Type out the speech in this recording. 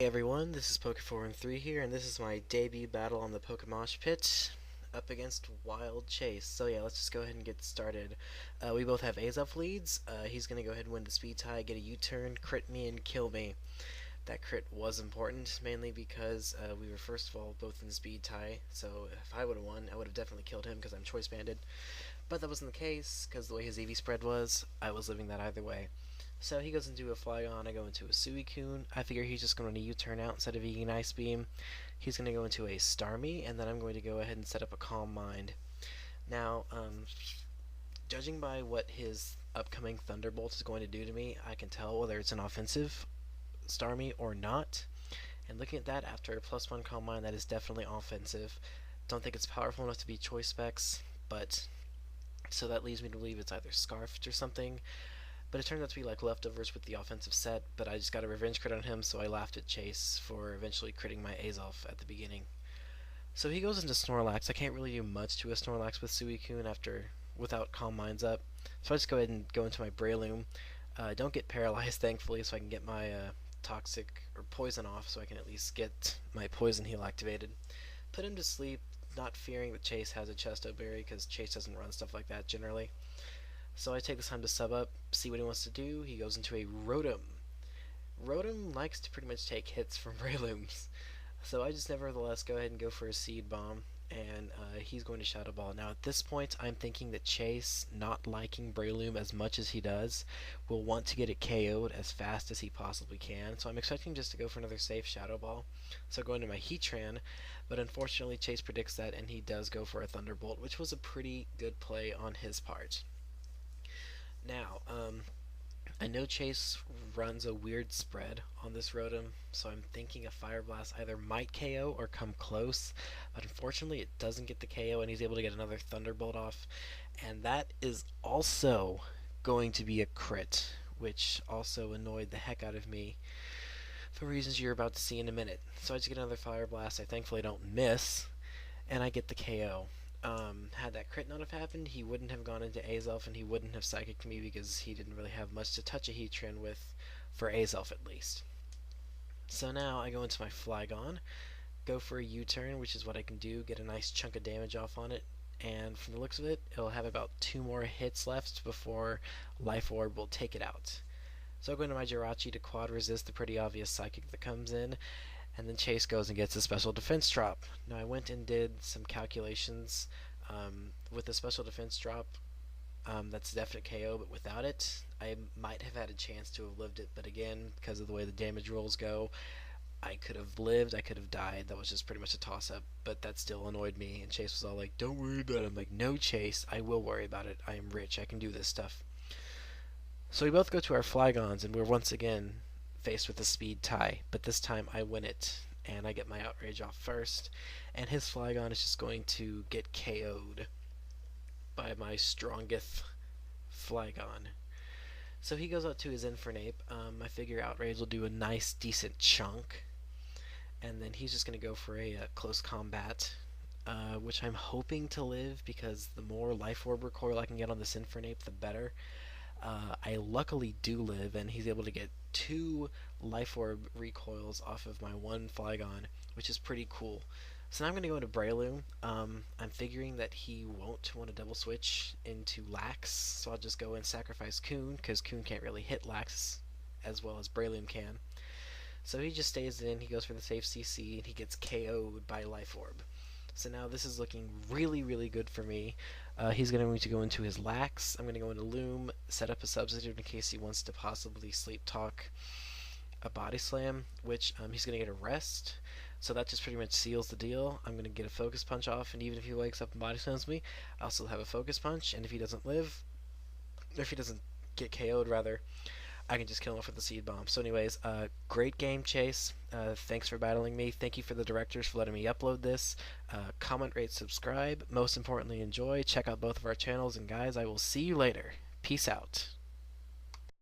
Hey everyone, this is Poke413 here, and this is my debut battle on the PokeMoshPit up against wilechase. So yeah, let's just go ahead and get started. We both have AZELF leads. He's going to go ahead and win the speed tie, get a U-turn, crit me, and kill me. That crit was important, mainly because we were first of all both in speed tie, so if I would have won, I would have definitely killed him because I'm choice banded. But that wasn't the case, because the way his EV spread was, I was living that either way. So he goes into a Flygon, I go into a Suicune. I figure he's just going to U-turn out instead of eating Ice Beam. He's going to go into a STARMIE, and then I'm going to go ahead and set up a Calm Mind. Now, judging by what his upcoming Thunderbolt is going to do to me, I can tell whether it's an offensive STARMIE or not. And looking at that, after a +1 Calm Mind, that is definitely offensive. Don't think it's powerful enough to be choice specs, but so that leads me to believe it's either Scarfed or something. But it turned out to be like leftovers with the offensive set, but I just got a revenge crit on him, so I laughed at Chase for eventually critting my AZELF at the beginning. So he goes into SNORLAX. I can't really do much to a SNORLAX with Suicune without Calm Minds up. So I just go ahead and go into my Breloom. I don't get paralyzed, thankfully, so I can get my toxic or poison off, so I can at least get my poison heal activated. Put him to sleep, not fearing that Chase has a Chesto Berry, because Chase doesn't run stuff like that generally. So I take this time to sub up, see what he wants to do. He goes into a Rotom. Rotom likes to pretty much take hits from Breilooms. So I just nevertheless go ahead and go for a Seed Bomb, and he's going to Shadow Ball. Now at this point, I'm thinking that Chase, not liking Breloom as much as he does, will want to get it KO'd as fast as he possibly can. So I'm expecting just to go for another safe Shadow Ball. So I go into my Heatran, but unfortunately Chase predicts that, and he does go for a Thunderbolt, which was a pretty good play on his part. Now, I know Chase runs a weird spread on this Rotom, so I'm thinking a Fire Blast either might KO or come close, but unfortunately it doesn't get the KO, and he's able to get another Thunderbolt off, and that is also going to be a crit, which also annoyed the heck out of me for reasons you're about to see in a minute. So I just get another Fire Blast. I thankfully don't miss, and I get the KO. Had that crit not have happened, he wouldn't have gone into AZELF, and he wouldn't have Psychic me because he didn't really have much to touch a Heatran with, for AZELF at least. So now I go into my Flygon, go for a U-turn, which is what I can do, get a nice chunk of damage off on it, and from the looks of it, it'll have about 2 more hits left before Life Orb will take it out. So I go into my Jirachi to quad resist the pretty obvious Psychic that comes in, and then Chase goes and gets a special defense drop. Now I went and did some calculations. With the special defense drop, that's a definite KO, but without it, I might have had a chance to have lived it, but again, because of the way the damage rolls go, I could have lived, I could have died. That was just pretty much a toss-up, but that still annoyed me, and Chase was all like, don't worry about it. I'm like, no, Chase, I will worry about it. I am rich, I can do this stuff. So we both go to our Flygons, and we're once again faced with a speed tie, but this time I win it, and I get my Outrage off first, and his Flygon is just going to get KO'd by my strongest Flygon. So he goes out to his Infernape. I figure Outrage will do a nice, decent chunk, and then he's just going to go for a close combat, which I'm hoping to live, because the more Life Orb recoil I can get on this Infernape, the better. I luckily do live, and he's able to get 2 Life Orb recoils off of my 1 Flygon, which is pretty cool. So now I'm going to go into Breloom. I'm figuring that he won't want to double switch into Lax, so I'll just go and sacrifice Coon, because Coon can't really hit Lax as well as Breloom can. So he just stays in, he goes for the safe CC, and he gets KO'd by Life Orb. So now this is looking really, really good for me. He's going to go into his Lax. I'm going to go into Loom, set up a substitute in case he wants to possibly Sleep Talk a Body Slam, which he's going to get a Rest. So that just pretty much seals the deal. I'm going to get a Focus Punch off, and even if he wakes up and Body Slams me, I'll still have a Focus Punch, and if he doesn't live, or if he doesn't get KO'd rather, I can just kill him off with the Seed Bomb. So anyways, great game, Chase. Thanks for battling me. Thank you for the directors for letting me upload this. Comment, rate, subscribe. Most importantly, enjoy. Check out both of our channels. And guys, I will see you later. Peace out.